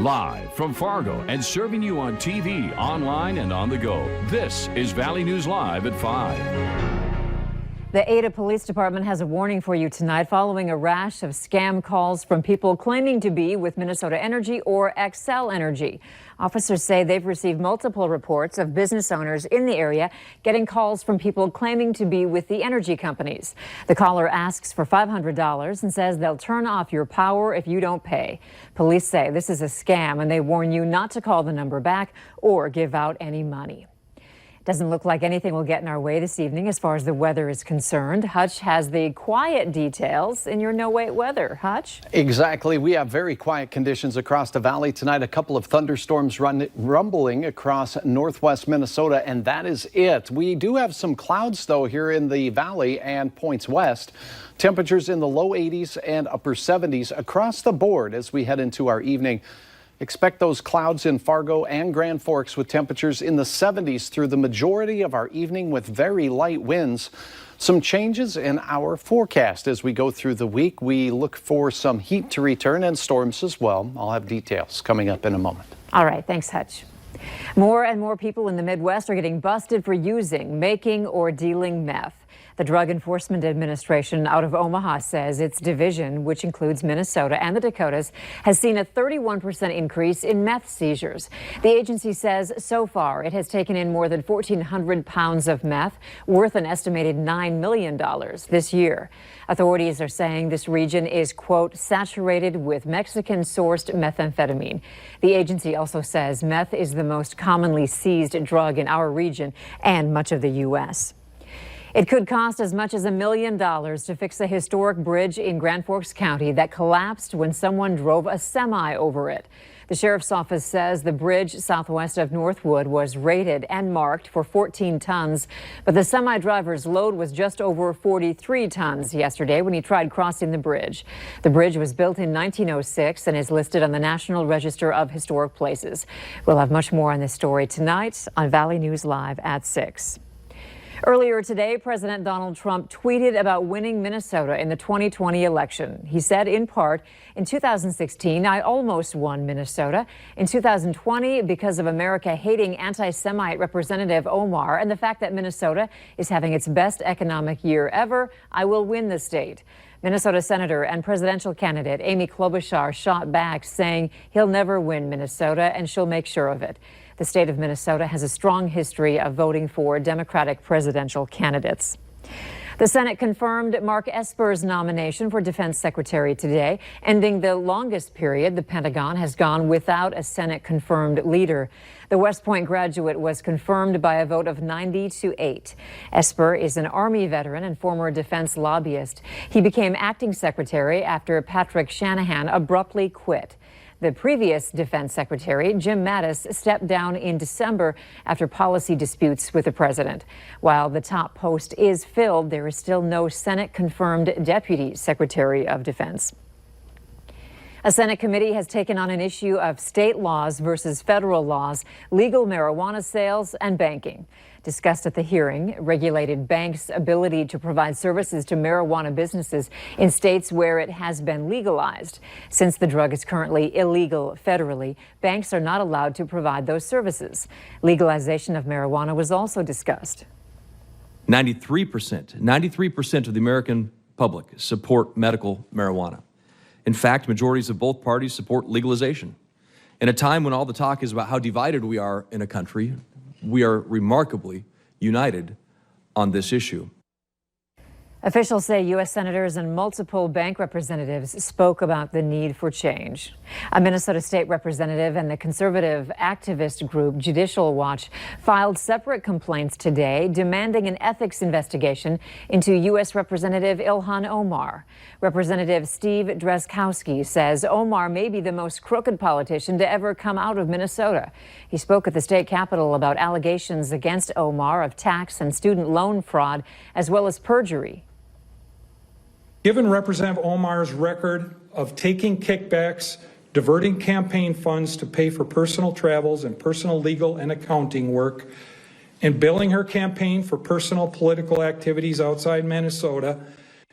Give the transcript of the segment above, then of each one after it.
Live from Fargo and serving you on TV, online, and on the go. This is Valley News Live at 5. The Ada Police Department has a warning for you tonight following a rash of scam calls from people claiming to be with Minnesota Energy or Xcel Energy. Officers say they've received multiple reports of business owners in the area getting calls from people claiming to be with the energy companies. The caller asks for $500 and says they'll turn off your power if you don't pay. Police say this is a scam and they warn you not to call the number back or give out any money. Doesn't look like anything will get in our way this evening as far as the weather is concerned. Hutch has the quiet details in your no-wait weather. Hutch? Exactly. We have very quiet conditions across the valley tonight. A couple of thunderstorms rumbling across northwest Minnesota, and that is it. We do have some clouds, though, here in the valley and points west. Temperatures in the low 80s and upper 70s across the board as we head into our evening. Expect those clouds in Fargo and Grand Forks with temperatures in the 70s through the majority of our evening with very light winds. Some changes in our forecast as we go through the week. We look for some heat to return and storms as well. I'll have details coming up in a moment. All right. Thanks, Hutch. More and more people in the Midwest are getting busted for using, making, or dealing meth. The Drug Enforcement Administration out of Omaha says its division, which includes Minnesota and the Dakotas, has seen a 31% increase in meth seizures. The agency says so far it has taken in more than 1,400 pounds of meth, worth an estimated $9 million this year. Authorities are saying this region is, quote, saturated with Mexican-sourced methamphetamine. The agency also says meth is the most commonly seized drug in our region and much of the U.S. It could cost as much as $1 million to fix a historic bridge in Grand Forks County that collapsed when someone drove a semi over it. The sheriff's office says the bridge southwest of Northwood was rated and marked for 14 tons, but the semi driver's load was just over 43 tons yesterday when he tried crossing the bridge. The bridge was built in 1906 and is listed on the National Register of Historic Places. We'll have much more on this story tonight on Valley News Live at 6. Earlier today, President Donald Trump tweeted about winning Minnesota in the 2020 election. He said, in part, in 2016, I almost won Minnesota. In 2020, because of America-hating anti-Semite Representative Omar and the fact that Minnesota is having its best economic year ever, I will win the state. Minnesota Senator and presidential candidate Amy Klobuchar shot back, saying he'll never win Minnesota and she'll make sure of it. The state of Minnesota has a strong history of voting for Democratic presidential candidates. The Senate confirmed Mark Esper's nomination for Defense Secretary today, ending the longest period the Pentagon has gone without a Senate-confirmed leader. The West Point graduate was confirmed by a vote of 90-8. Esper is an Army veteran and former defense lobbyist. He became acting secretary after Patrick Shanahan abruptly quit. The previous defense secretary, Jim Mattis, stepped down in December after policy disputes with the president. While the top post is filled, there is still no Senate-confirmed deputy secretary of defense. A Senate committee has taken on an issue of state laws versus federal laws, legal marijuana sales, and banking. Discussed at the hearing, regulated banks' ability to provide services to marijuana businesses in states where it has been legalized. Since the drug is currently illegal federally, banks are not allowed to provide those services. Legalization of marijuana was also discussed. 93% of the American public support medical marijuana. In fact, majorities of both parties support legalization. In a time when all the talk is about how divided we are in a country, we are remarkably united on this issue. Officials say U.S. senators and multiple bank representatives spoke about the need for change. A Minnesota state representative and the conservative activist group Judicial Watch filed separate complaints today demanding an ethics investigation into U.S. Representative Ilhan Omar. Representative Steve Drazkowski says Omar may be the most crooked politician to ever come out of Minnesota. He spoke at the state capitol about allegations against Omar of tax and student loan fraud, as well as perjury. Given Representative Omar's record of taking kickbacks, diverting campaign funds to pay for personal travels and personal legal and accounting work, and billing her campaign for personal political activities outside Minnesota,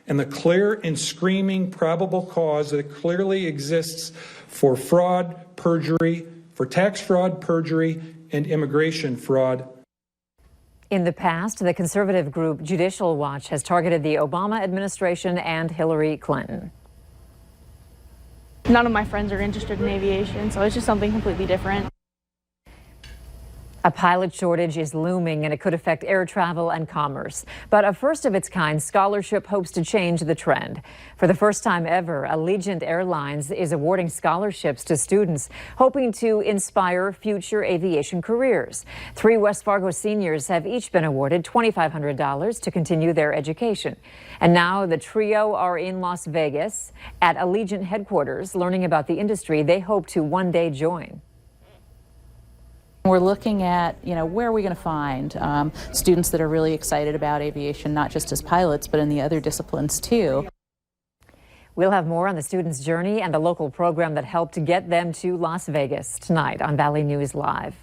and the clear and screaming probable cause that clearly exists for fraud, perjury, for tax fraud, perjury, and immigration fraud. In the past, the conservative group Judicial Watch has targeted the Obama administration and Hillary Clinton. None of my friends are interested in aviation, so it's just something completely different. A pilot shortage is looming, and it could affect air travel and commerce. But a first-of-its-kind scholarship hopes to change the trend. For the first time ever, Allegiant Airlines is awarding scholarships to students, hoping to inspire future aviation careers. 3 West Fargo seniors have each been awarded $2,500 to continue their education. And now the trio are in Las Vegas at Allegiant headquarters, learning about the industry they hope to one day join. We're looking at, where are we going to find students that are really excited about aviation, not just as pilots, but in the other disciplines too. We'll have more on the students' journey and the local program that helped get them to Las Vegas tonight on Valley News Live.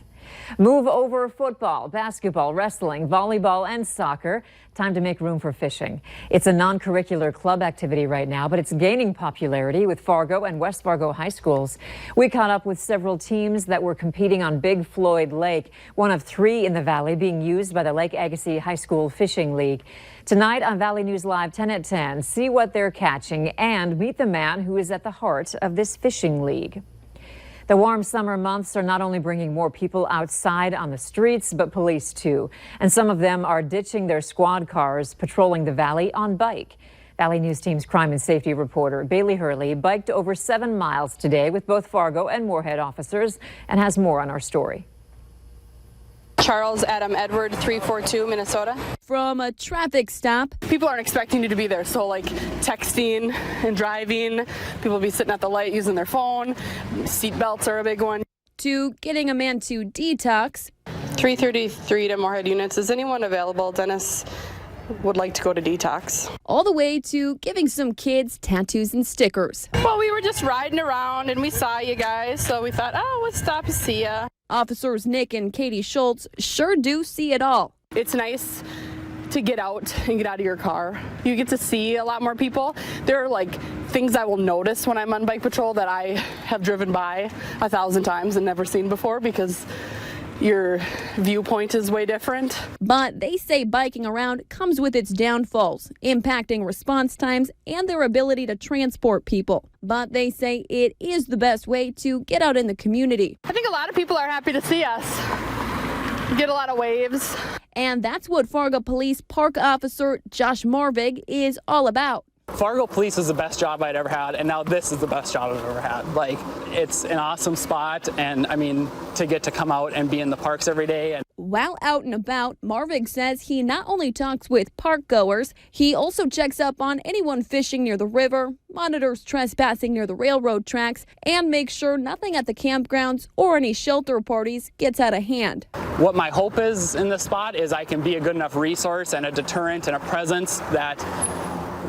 Move over football, basketball, wrestling, volleyball, and soccer. Time to make room for fishing. It's a non-curricular club activity right now, but it's gaining popularity with Fargo and West Fargo high schools. We caught up with several teams that were competing on Big Floyd Lake, one of 3 in the valley being used by the Lake Agassiz High School Fishing League. Tonight on Valley News Live 10 at 10, see what they're catching and meet the man who is at the heart of this fishing league. The warm summer months are not only bringing more people outside on the streets, but police too. And some of them are ditching their squad cars, patrolling the valley on bike. Valley News Team's crime and safety reporter Bailey Hurley biked over 7 miles today with both Fargo and Moorhead officers and has more on our story. Charles Adam Edward, 342, Minnesota. From a traffic stop. People aren't expecting you to be there, so like texting and driving, people will be sitting at the light using their phone. Seat belts are a big one. To getting a man to detox. 333 to Moorhead units. Is anyone available? Dennis would like to go to detox. All the way to giving some kids tattoos and stickers. Well, we were just riding around and we saw you guys, so we thought, oh, let's stop and see ya. Officers Nick and Katie Schultz sure do see it all. It's nice to get out and get out of your car. You get to see a lot more people. There are like things I will notice when I'm on bike patrol that I have driven by 1,000 times and never seen before because your viewpoint is way different. But they say biking around comes with its downfalls, impacting response times and their ability to transport people. But they say it is the best way to get out in the community. I think a lot of people are happy to see us. Get a lot of waves. And that's what Fargo Police Park Officer Josh Marvig is all about. Fargo Police is the best job I'd ever had, and now this is the best job I've ever had. Like, it's an awesome spot, and I mean, to get to come out and be in the parks every day. While out and about, Marvig says he not only talks with park goers, he also checks up on anyone fishing near the river, monitors trespassing near the railroad tracks, and makes sure nothing at the campgrounds or any shelter parties gets out of hand. What my hope is in this spot is I can be a good enough resource and a deterrent and a presence that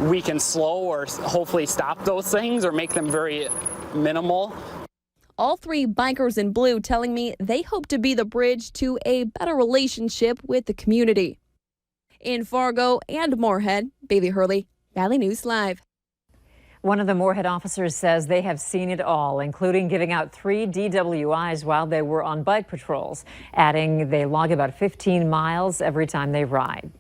we can slow or hopefully stop those things or make them very minimal. All 3 bikers in blue telling me they hope to be the bridge to a better relationship with the community. In Fargo and Moorhead, Bailey Hurley, Valley News Live. One of the Moorhead officers says they have seen it all, including giving out 3 DWIs while they were on bike patrols, adding they log about 15 miles every time they ride.